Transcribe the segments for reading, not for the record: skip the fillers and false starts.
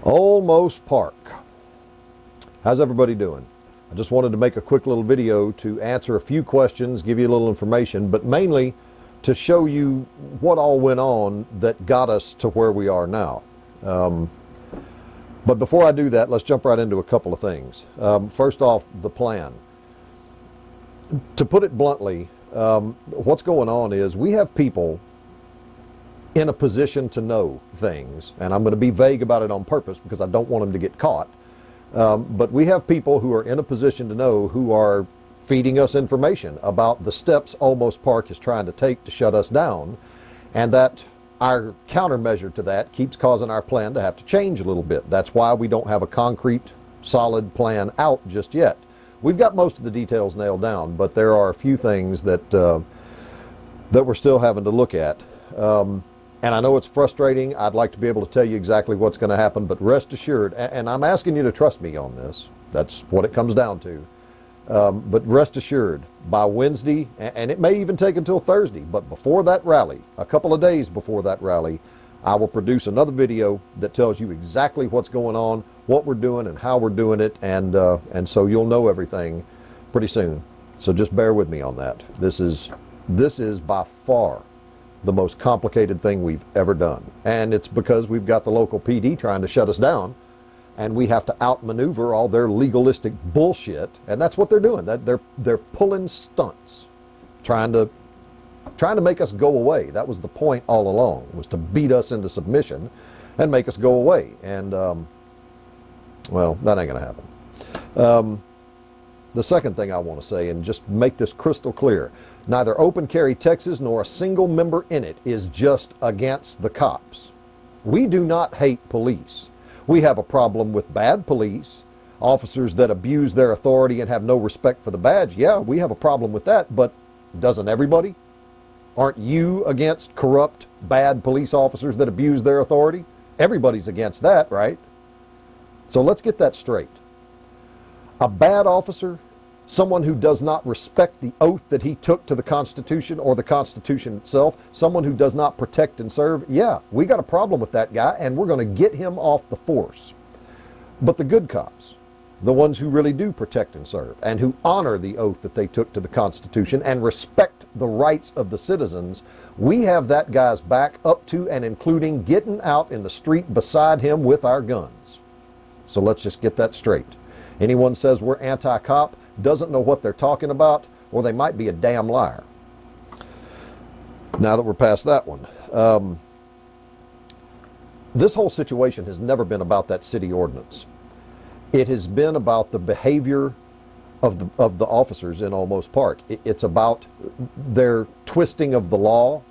Olmos Park. How's everybody doing? I just wanted to make a quick little video to answer a few questions, give you a little information, but mainly to show you what all went on that got us to where we are now. But before I do that, let's jump right into a couple of things. First off, the plan. To put it bluntly, what's going on is we have people in a position to know things, and I'm going to be vague about it on purpose because I don't want them to get caught. But we have people who are in a position to know who are feeding us information about the steps Olmos Park is trying to take to shut us down, and that our countermeasure to that keeps causing our plan to have to change a little bit. That's why we don't have a concrete, solid plan out just yet. We've got most of the details nailed down, but there are a few things that that we're still having to look at. And I know it's frustrating. I'd like to be able to tell you exactly what's going to happen, but rest assured, and I'm asking you to trust me on this, that's what it comes down to. But rest assured, by Wednesday, and it may even take until Thursday, but before that rally, a couple of days before that rally, I will produce another video that tells you exactly what's going on, what we're doing, and how we're doing it, and so you'll know everything pretty soon. So just bear with me on that. This is by far the most complicated thing we've ever done, and it's because we've got the local PD trying to shut us down, and we have to outmaneuver all their legalistic bullshit, and that's what they're doing. They're pulling stunts, trying to make us go away. That was the point all along, was to beat us into submission and make us go away. And well, that ain't gonna happen. The second thing I want to say, and just make this crystal clear, neither Open Carry Texas nor a single member in it is just against the cops. We do not hate police. We have a problem with bad police, officers that abuse their authority and have no respect for the badge. Yeah, we have a problem with that, but doesn't everybody? Aren't you against corrupt, bad police officers that abuse their authority? Everybody's against that, right? So let's get that straight. A bad officer, someone who does not respect the oath that he took to the Constitution or the Constitution itself, someone who does not protect and serve, yeah, we got a problem with that guy, and we're going to get him off the force. But the good cops, the ones who really do protect and serve, and who honor the oath that they took to the Constitution and respect the rights of the citizens, we have that guy's back up to and including getting out in the street beside him with our guns. So let's just get that straight. Anyone says we're anti-cop doesn't know what they're talking about, or they might be a damn liar. Now that we're past that one, this whole situation has never been about that city ordinance. It has been about the behavior of the officers in Olmos Park. It's about their twisting of the law,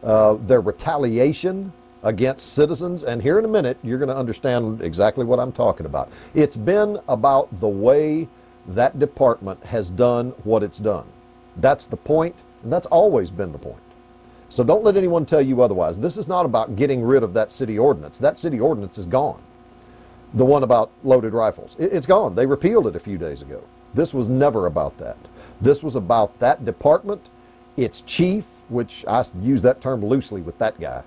their retaliation against citizens, and here in a minute you're going to understand exactly what I'm talking about. It's been about the way that department has done what it's done. That's the point, and that's always been the point. So don't let anyone tell you otherwise. This is not about getting rid of that city ordinance. That city ordinance is gone. The one about loaded rifles, it's gone. They repealed it a few days ago. This was never about that. This was about that department, its chief, which I use that term loosely with that guy,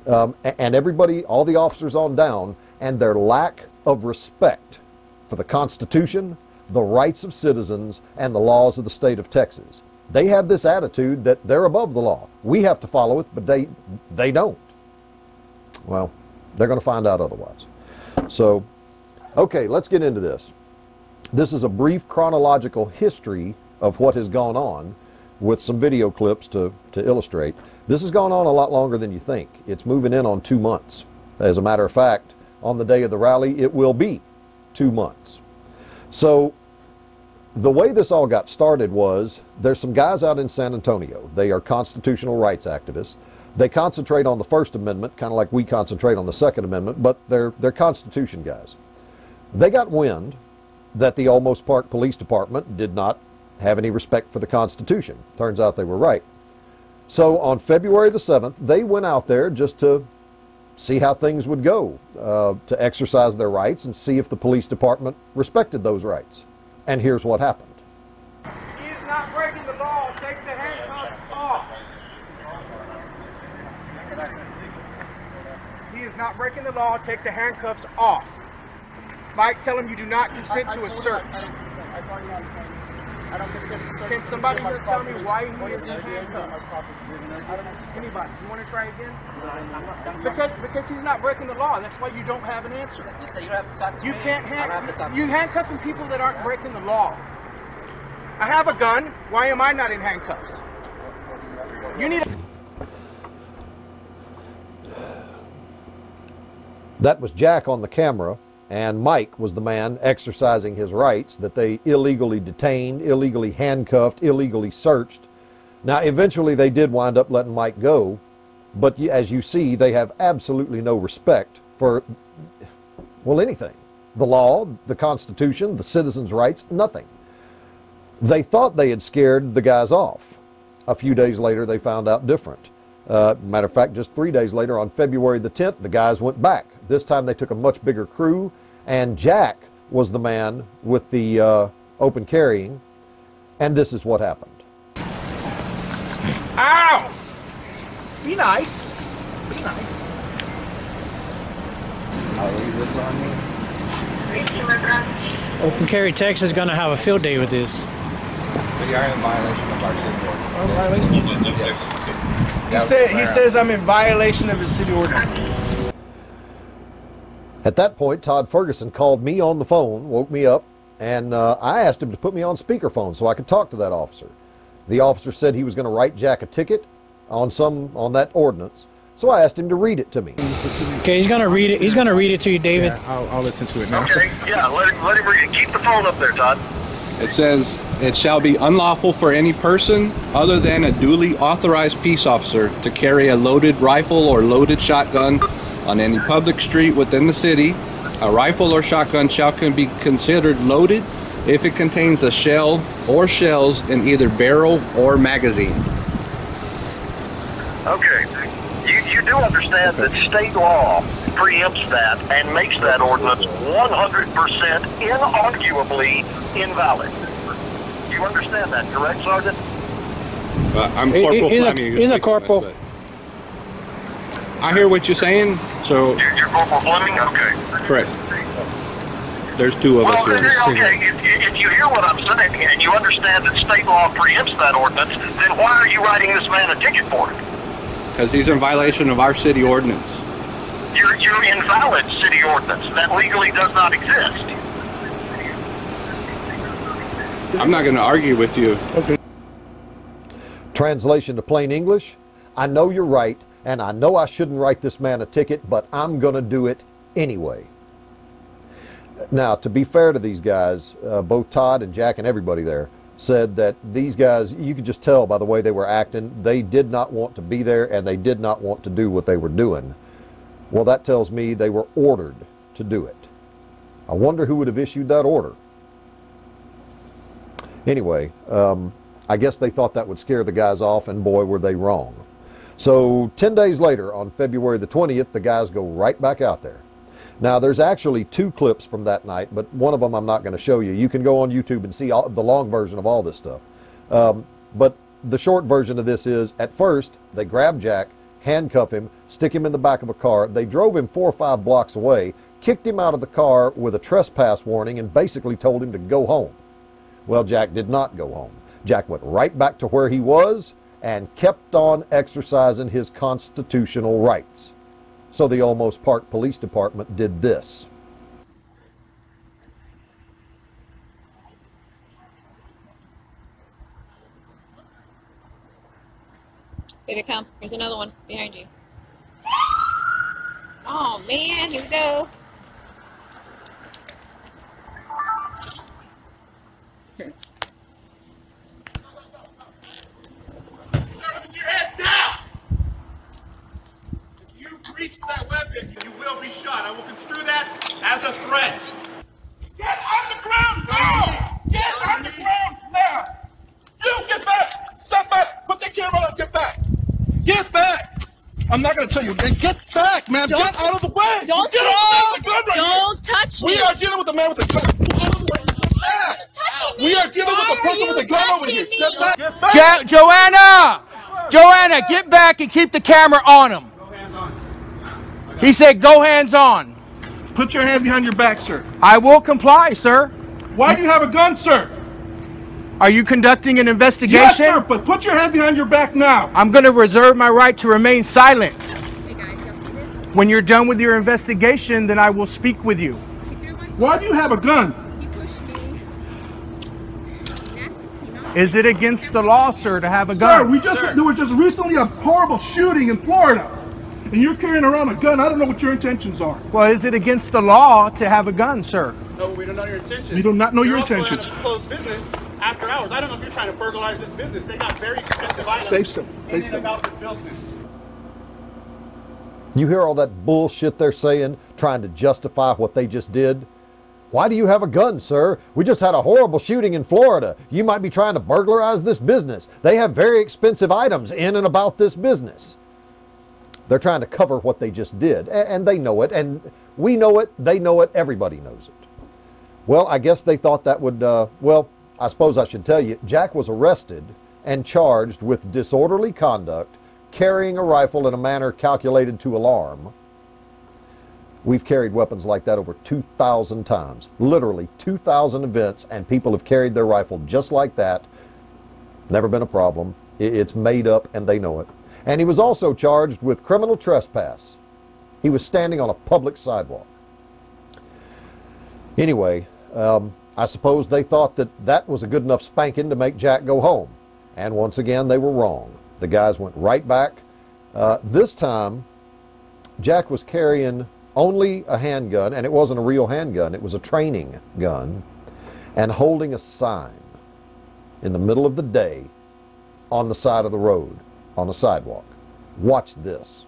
and everybody, all the officers on down, and their lack of respect for the Constitution, the rights of citizens, and the laws of the state of Texas. They have this attitude that they're above the law. We have to follow it, but they don't. Well, they're going to find out otherwise. So, okay, let's get into this. This is a brief chronological history of what has gone on with some video clips to illustrate. This has gone on a lot longer than you think. It's moving in on 2 months. As a matter of fact, on the day of the rally, it will be 2 months. So the way this all got started was there's some guys out in San Antonio. They are constitutional rights activists. They concentrate on the First Amendment, kind of like we concentrate on the Second Amendment, but they're Constitution guys. They got wind that the Olmos Park Police Department did not have any respect for the Constitution. Turns out they were right. So on February the 7th, they went out there just to see how things would go, to exercise their rights and see if the police department respected those rights. And here's what happened. He is not breaking the law. Take the handcuffs off. He is not breaking the law, take the handcuffs off. Mike, tell him you do not consent to a search. I don't consent to search. Can somebody here tell me why he is in handcuffs? Anybody? You want to try again? Because he's not breaking the law. That's why you don't have an answer. You can't you handcuffing people that aren't breaking the law. I have a gun. Why am I not in handcuffs? You need. That was Jack on the camera, and Mike was the man exercising his rights that they illegally detained, illegally handcuffed, illegally searched. Now, eventually they did wind up letting Mike go, but as you see, they have absolutely no respect for, well, anything. The law, the Constitution, the citizens' rights, nothing. They thought they had scared the guys off. A few days later, they found out different. Matter of fact, just 3 days later, on February the 10th, the guys went back. This time they took a much bigger crew, and Jack was the man with the open carrying, and this is what happened. Ow! Be nice. Be nice. I'll leave this on me. Open Carry Texas is going to have a field day with this. We are in violation of our city ordinance. Oh, violation? Yes. He says I'm in violation of his city ordinance. At that point, Todd Ferguson called me on the phone, woke me up, and I asked him to put me on speakerphone so I could talk to that officer. The officer said he was going to write Jack a ticket on that ordinance, so I asked him to read it to me. Okay, he's going to read it. He's going to read it to you, David. Yeah, I'll listen to it now. Okay, yeah, let him read it. Keep the phone up there, Todd. It says, "It shall be unlawful for any person other than a duly authorized peace officer to carry a loaded rifle or loaded shotgun on any public street within the city. A rifle or shotgun shall be considered loaded if it contains a shell or shells in either barrel or magazine." Okay. You do understand that state law preempts that and makes that ordinance 100% inarguably invalid. You understand that, correct, Sergeant? I'm Corporal Fleming. He's a corporal. But I hear what you're saying, so... You're Corporal Fleming? Okay. Correct. There's two of us here. Okay, if you hear what I'm saying and you understand that state law preempts that ordinance, then why are you writing this man a ticket for it? Because he's in violation of our city ordinance. You're invalid city ordinance. That legally does not exist. I'm not going to argue with you. Okay. Translation to plain English: I know you're right, and I know I shouldn't write this man a ticket, but I'm going to do it anyway. Now, to be fair to these guys, both Todd and Jack and everybody there said that these guys, you could just tell by the way they were acting, they did not want to be there and they did not want to do what they were doing. Well, that tells me they were ordered to do it. I wonder who would have issued that order. Anyway, I guess they thought that would scare the guys off, and boy, were they wrong. So 10 days later, on February the 20th, the guys go right back out there. Now, there's actually two clips from that night, but one of them I'm not going to show you. You can go on YouTube and see the long version of all this stuff. But the short version of this is, at first, they grab Jack, handcuff him, stick him in the back of a car. They drove him 4 or 5 blocks away, kicked him out of the car with a trespass warning, and basically told him to go home. Well, Jack did not go home. Jack went right back to where he was and kept on exercising his constitutional rights. So the Olmos Park Police Department did this. Here they come. Here's another one behind you. Oh man, here we go. Put your heads down! If you reach that weapon, you will be shot. I will construe that as a threat. Get on the ground now! Get on the ground now! You get back! Step back! Put the camera on! Get back! Get back! I'm not gonna tell you. Get back, man! Get out of the way! Don't get out of the gun right Don't touch me! We are dealing with a man with a gun. Get out of the way! We are dealing with a person with a gun over here. Step back! Get back! Joanna! Joanna, get back and keep the camera on him. He said, go hands on. Put your hand behind your back, sir. I will comply, sir. Why do you have a gun, sir? Are you conducting an investigation? Yes, sir, but put your hand behind your back now. I'm going to reserve my right to remain silent. When you're done with your investigation, then I will speak with you. Why do you have a gun? Is it against the law, sir, to have a Sir, gun? there was just recently a horrible shooting in Florida, and you're carrying around a gun. I don't know what your intentions are. Well, is it against the law to have a gun, sir? No, we don't know your intentions. We do not know your You're intentions. also at a closed business after hours. I don't know if you're trying to burglarize this business. They got very expensive items Stay still. in and about this business. You hear all that bullshit they're saying, trying to justify what they just did? Why do you have a gun, sir? We just had a horrible shooting in Florida. You might be trying to burglarize this business. They have very expensive items in and about this business. They're trying to cover what they just did, and they know it, and we know it, they know it, everybody knows it. Well, I guess they thought that would, well, I suppose I should tell you, Jack was arrested and charged with disorderly conduct, carrying a rifle in a manner calculated to alarm. We've carried weapons like that over 2,000 times, literally 2,000 events, and people have carried their rifle just like that. Never been a problem. It's made up, and they know it. And he was also charged with criminal trespass. He was standing on a public sidewalk. Anyway, I suppose they thought that that was a good enough spanking to make Jack go home. And once again, they were wrong. The guys went right back. This time, Jack was carrying only a handgun, and it wasn't a real handgun, it was a training gun, and holding a sign in the middle of the day on the side of the road, on a sidewalk. Watch this.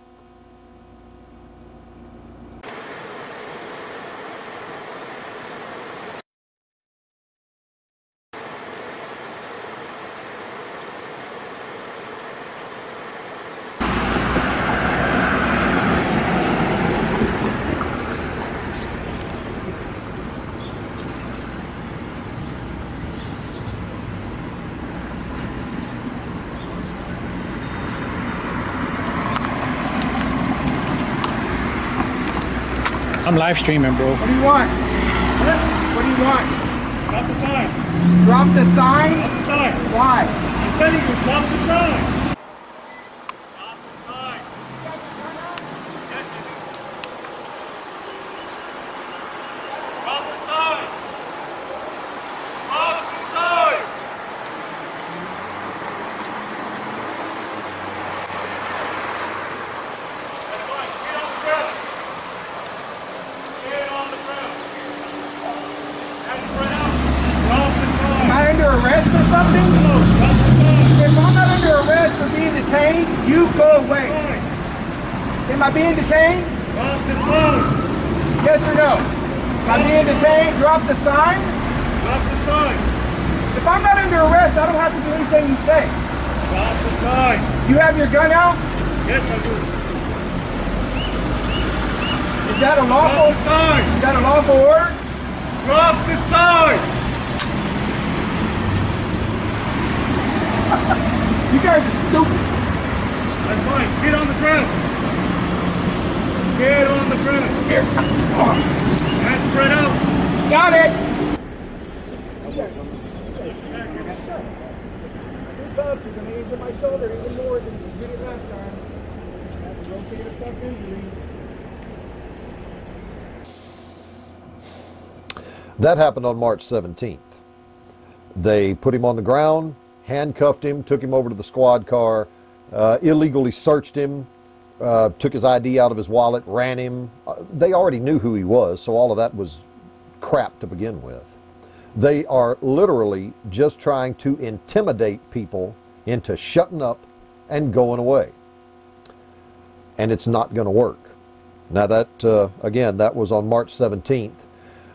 I'm live streaming, bro. What do you want? What do you want? Drop the sign. Drop the sign? Drop the sign. Why? I'm telling you, drop the sign. Drop the sign. Yes, you do. Drop the sign. Drop the sign. Am I under arrest or something? If I'm not under arrest or being detained, you go away. Am I being detained? Drop the sign. Yes or no? Am I being detained? Drop the sign? Drop the sign. If I'm not under arrest, I don't have to do anything you say. Drop the sign. You have your gun out? Yes, I do. Is that a lawful? Drop the sign. Is that a lawful order? Drop the sign. You guys are stupid. That's fine. Get on the ground. Get on the ground. Here. Hands spread out. Got it. You're going to injure my shoulder even more than you did it last time. I have to rotate a stuff injury. That happened on March 17th. They put him on the ground, handcuffed him, took him over to the squad car, illegally searched him, took his ID out of his wallet, ran him. They already knew who he was, so all of that was crap to begin with. They are literally just trying to intimidate people into shutting up and going away. And it's not going to work. Now that, again, that was on March 17th.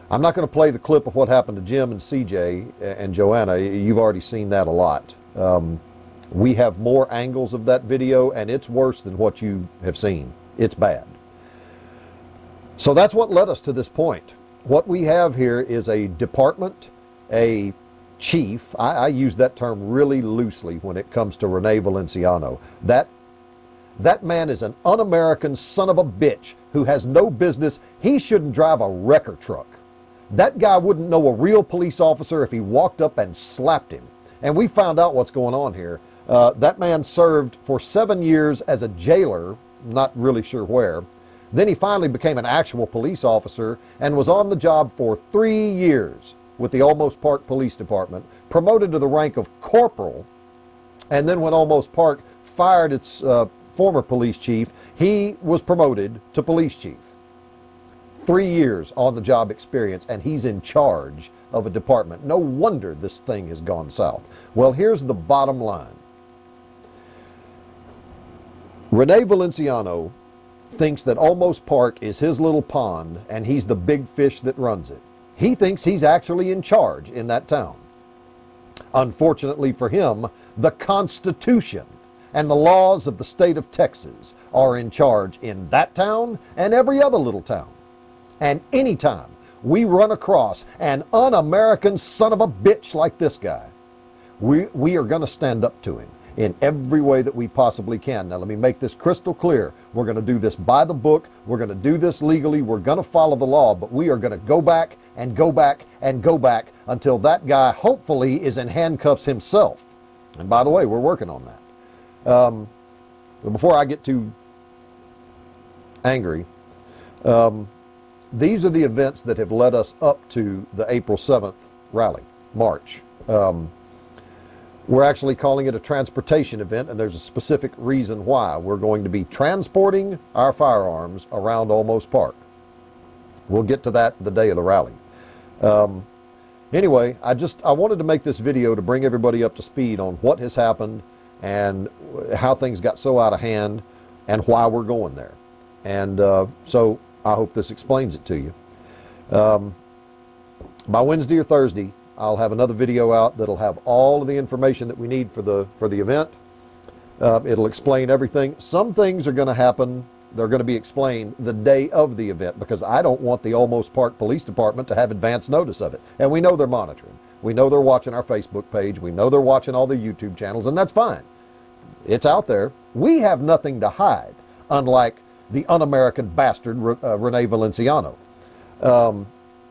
I'm not going to play the clip of what happened to Jim and CJ and Joanna. You've already seen that a lot. We have more angles of that video, and it's worse than what you have seen. It's bad. So that's what led us to this point. What we have here is a department, a chief. I use that term really loosely when it comes to Rene Valenciano. That man is an un-American son of a bitch who has no business. He shouldn't drive a wrecker truck. That guy wouldn't know a real police officer if he walked up and slapped him. And we found out what's going on here. That man served for 7 years as a jailer, not really sure where. Then he finally became an actual police officer and was on the job for 3 years with the Olmos Park Police Department, promoted to the rank of corporal. And then when Olmos Park fired its former police chief, he was promoted to police chief. 3 years on the job experience, and he's in charge of a department. No wonder this thing has gone south. Well, here's the bottom line. Rene Valenciano thinks that Olmos Park is his little pond and he's the big fish that runs it. He thinks he's actually in charge in that town. Unfortunately for him, the Constitution and the laws of the state of Texas are in charge in that town and every other little town. And anytime we run across an un-American son of a bitch like this guy, we are going to stand up to him in every way that we possibly can. Now, let me make this crystal clear. We're going to do this by the book. We're going to do this legally. We're going to follow the law, but we are going to go back and go back and go back until that guy hopefully is in handcuffs himself. And by the way, we're working on that. Before I get too angry, these are the events that have led us up to the April 7th rally, march. We're actually calling it a transportation event, and there's a specific reason why. We're going to be transporting our firearms around Olmos Park. We'll get to that the day of the rally. Anyway, I wanted to make this video to bring everybody up to speed on what has happened and how things got so out of hand and why we're going there. And so I hope this explains it to you. By Wednesday or Thursday, I'll have another video out that'll have all of the information that we need for the event. It'll explain everything. Some things are going to happen. They're going to be explained the day of the event because I don't want the Olmos Park Police Department to have advance notice of it. And we know they're monitoring. We know they're watching our Facebook page. We know they're watching all the YouTube channels, and that's fine. It's out there. We have nothing to hide, unlike the un-American bastard Rene Valenciano.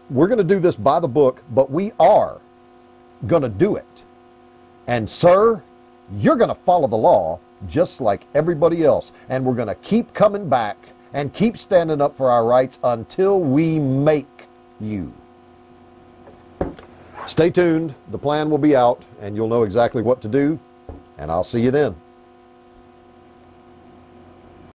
We're going to do this by the book, but we are going to do it. And sir, you're going to follow the law just like everybody else. And we're going to keep coming back and keep standing up for our rights until we make you. Stay tuned. The plan will be out, and you'll know exactly what to do. And I'll see you then.